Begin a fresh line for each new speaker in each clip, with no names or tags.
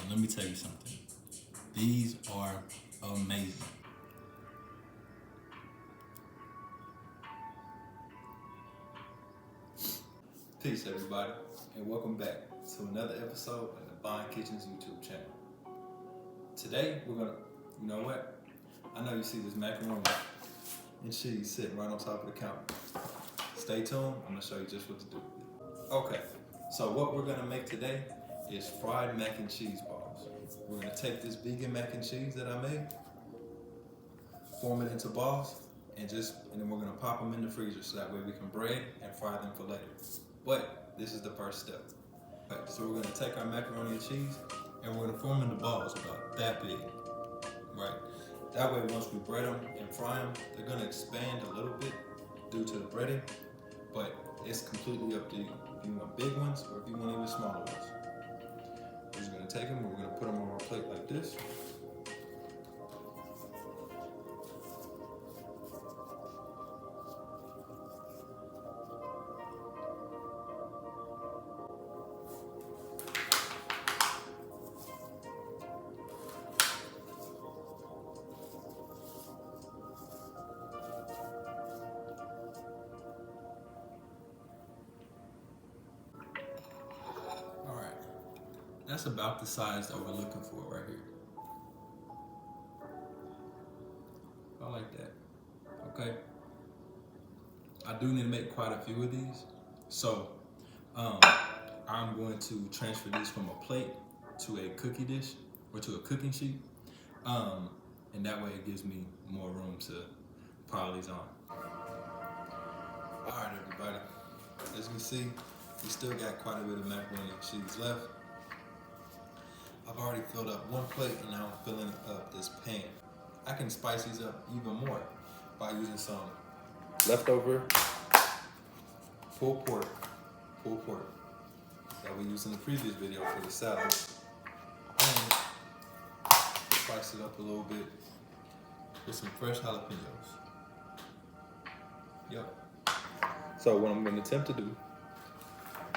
And let me tell you something. These are amazing. Peace, everybody, and welcome back to another episode of the Vine Kitchen's YouTube channel. Today, we're gonna, you know what? I know you see this macaroni and cheese sitting right on top of the counter. Stay tuned, I'm gonna show you just what to do with it. Okay, so what we're gonna make today is fried mac and cheese balls. We're gonna take this vegan mac and cheese that I made, form it into balls, and then we're gonna pop them in the freezer so that way we can bread and fry them for later. But this is the first step. Okay, so we're gonna take our macaroni and cheese and we're gonna form them into balls about that big, right? That way, once we bread them and fry them, they're gonna expand a little bit due to the breading, but it's completely up to you. If you want big ones or if you want even smaller ones. We're just gonna take them and we're gonna put them on our plate like this. That's about the size that we're looking for right here. I like that. Okay. I do need to make quite a few of these. So I'm going to transfer these from a plate to a cookie dish or to a cooking sheet. And that way it gives me more room to pile these on. All right, everybody. As you can see, we still got quite a bit of macaroni and cheese left. I've already filled up one plate and now I'm filling up this pan. I can spice these up even more by using some leftover pulled pork that we used in the previous video for the salad. And spice it up a little bit with some fresh jalapeños. Yep. So what I'm going to attempt to do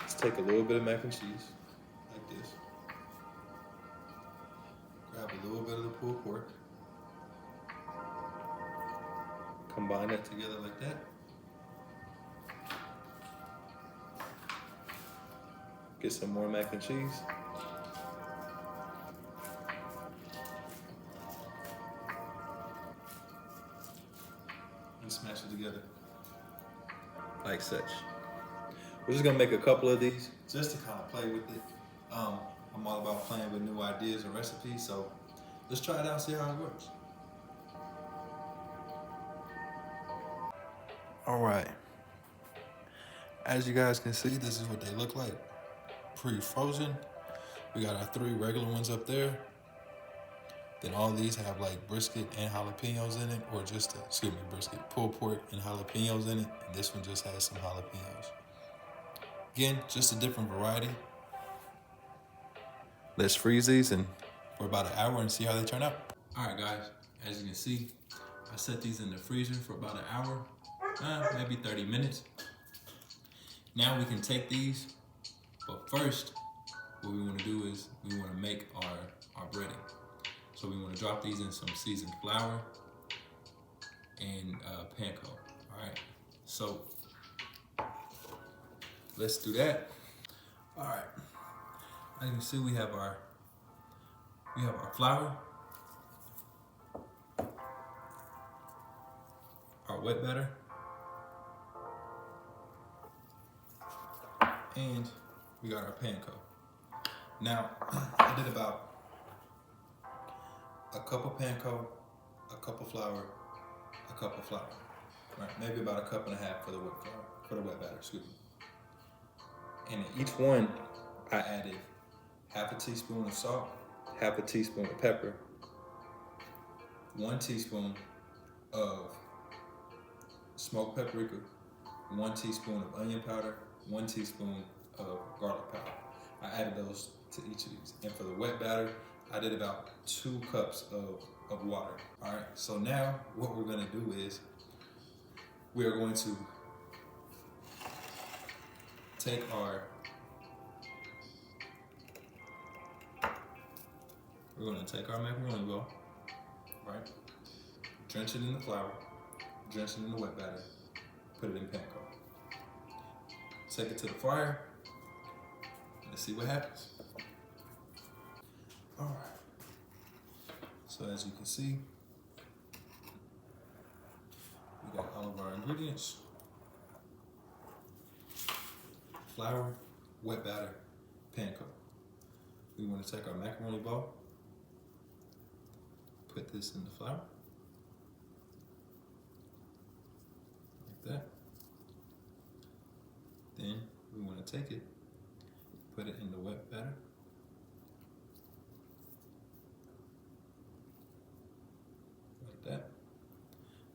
is take a little bit of mac and cheese like this. Grab a little bit of the pulled pork. Combine that together like that. Get some more mac and cheese. And smash it together like such. We're just gonna make a couple of these just to kind of play with it. I'm all about playing with new ideas and recipes, so let's try it out, see how it works. All right. As you guys can see, this is what they look like, pre-frozen. We got our 3 regular ones up there. Then all these have like brisket and jalapenos in it, or just, brisket, pulled pork and jalapenos in it. And this one just has some jalapenos. Again, just a different variety. Let's freeze these for about an hour and see how they turn out. All right, guys, as you can see, I set these in the freezer for about an hour, maybe 30 minutes. Now we can take these, but first, what we want to do is we want to make our breading. So we want to drop these in some seasoned flour and panko. All right, so let's do that. All right. As you can see, we have our flour, our wet batter, and we got our panko. Now, I did about a cup of panko, a cup of flour, a cup of flour. Right, maybe about a cup and a half for the wet batter, excuse me. And in each one, I added half a teaspoon of salt, half a teaspoon of pepper, 1 teaspoon of smoked paprika, 1 teaspoon of onion powder, 1 teaspoon of garlic powder. I added those to each of these. And for the wet batter, I did about 2 cups of water. All right, so now what we're gonna do is we are going to take our We're gonna take our macaroni ball, right? Drench it in the flour, drench it in the wet batter, put it in panko. Take it to the fryer. Let's see what happens. All right. So as you can see, we got all of our ingredients. Flour, wet batter, panko. We want to take our macaroni ball, put this in the flour, like that. Then we want to take it, put it in the wet batter, like that.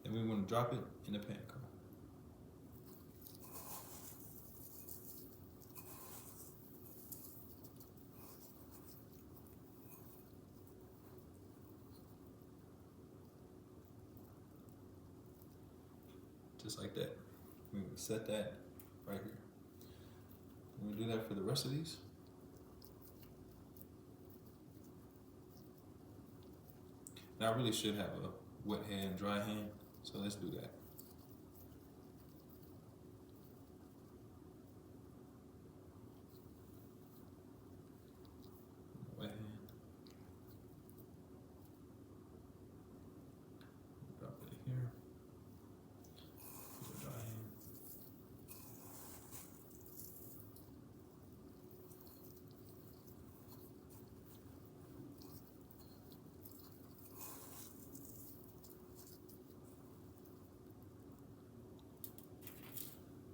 Then we want to drop it in the panko. Just like that. We will set that right here. And we do that for the rest of these. Now I really should have a wet hand and dry hand, so let's do that. Wet hand. Drop it here. Dry hand.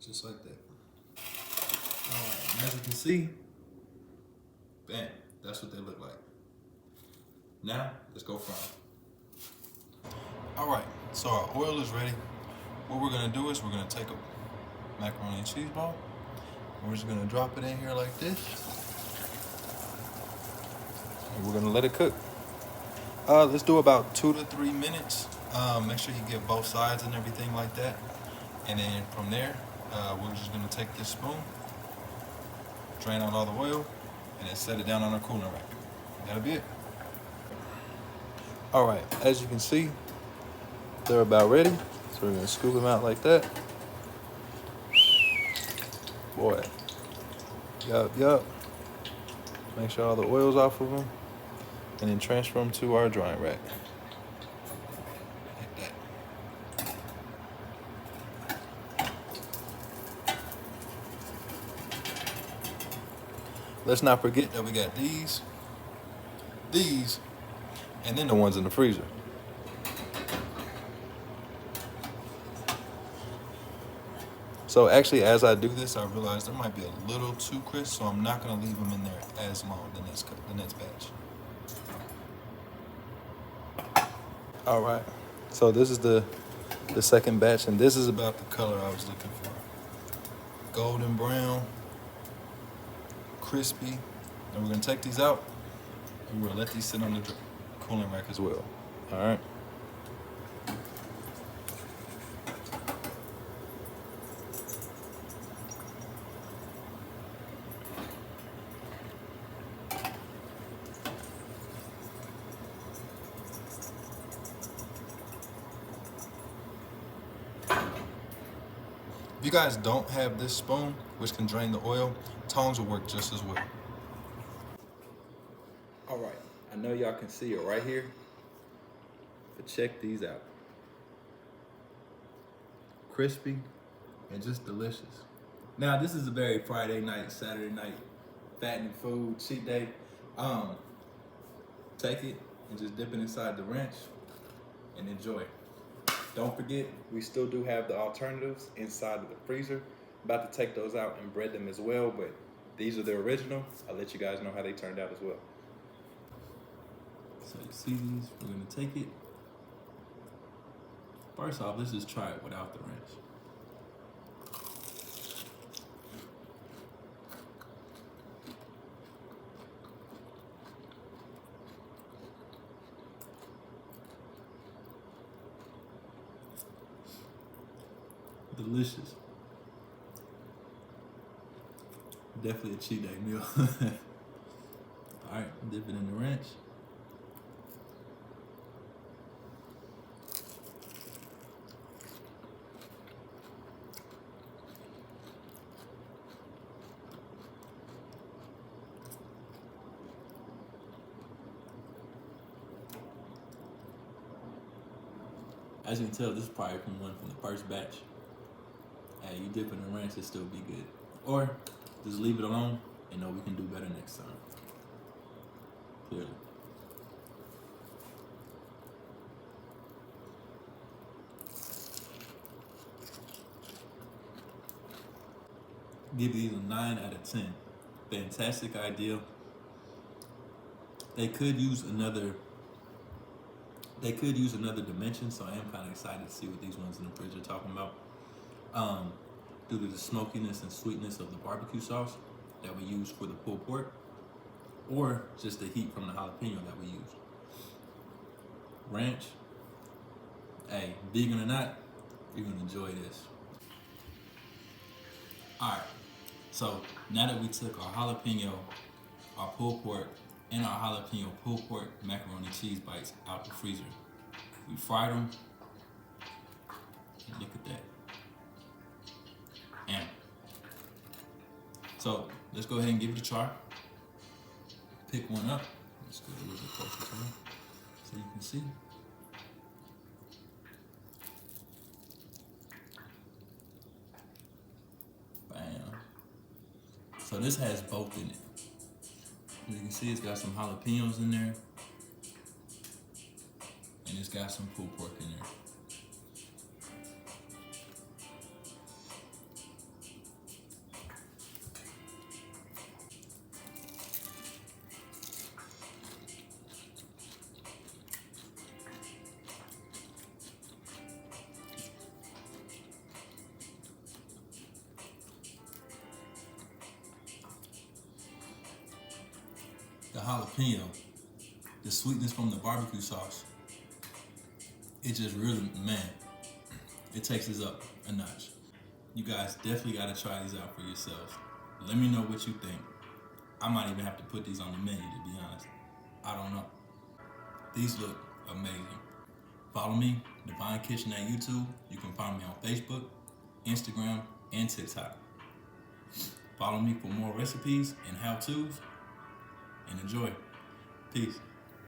Just like that. Alright, as you can see, bam, that's what they look like. Now, let's go fry them. Alright, so our oil is ready. What we're gonna do is we're gonna take a macaroni and cheese ball. And we're just gonna drop it in here like this. And we're gonna let it cook. Let's do about 2 to 3 minutes. Make sure you get both sides and everything like that. And then from there, we're just gonna take this spoon, drain out all the oil, and then set it down on our cooling rack. That'll be it. All right, as you can see, they're about ready. So we're gonna scoop them out like that. Boy, yup. Make sure all the oil's off of them, and then transfer them to our drying rack. Like that. Let's not forget that we got these, and then the ones in the freezer. So actually, as I do this, I realize there might be a little too crisp, so I'm not gonna leave them in there as long the next batch. All right, so this is the second batch, and this is about the color I was looking for. Golden brown, crispy. And we're gonna take these out, and we're gonna let these sit on the cooling rack as well. All right. If you guys don't have this spoon, which can drain the oil, tongs will work just as well. All right, I know y'all can see it right here, but check these out. Crispy and just delicious. Now, this is a very Friday night, Saturday night, fattening food, cheat day. Take it and just dip it inside the ranch and enjoy. Don't forget, we still do have the alternatives inside of the freezer. About to take those out and bread them as well, but these are the original. I'll let you guys know how they turned out as well. So you see these, we're gonna take it. First off, let's just try it without the ranch. Delicious. Definitely a cheat day meal. All right, dip it in the ranch. As you can tell, this is probably from the first batch. Hey, you dip in the ranch, it still be good. Or just leave it alone and know we can do better next time. Clearly. Give these a 9 out of 10. Fantastic idea. They could use another dimension, so I am kind of excited to see what these ones in the fridge are talking about. Due to the smokiness and sweetness of the barbecue sauce that we use for the pulled pork, or just the heat from the jalapeno that we use. Ranch, hey, vegan or not, you're gonna enjoy this. All right, so now that we took our jalapeno, our pulled pork, and our jalapeno pulled pork macaroni cheese bites out the freezer, we fried them. Look at that. And so let's go ahead and give it a try. Pick one up. Let's go a little bit closer to it so you can see. Bam. So this has both in it. As you can see, it's got some jalapenos in there, and it's got some pulled pork in there. The jalapeno, the sweetness from the barbecue sauce, it just really, man, it takes us up a notch. You guys definitely gotta try these out for yourselves. Let me know what you think. I might even have to put these on the menu, to be honest. I don't know. These look amazing. Follow me, Divine Kitchen at YouTube. You can find me on Facebook, Instagram, and TikTok. Follow me for more recipes and how-tos, and enjoy. Peace.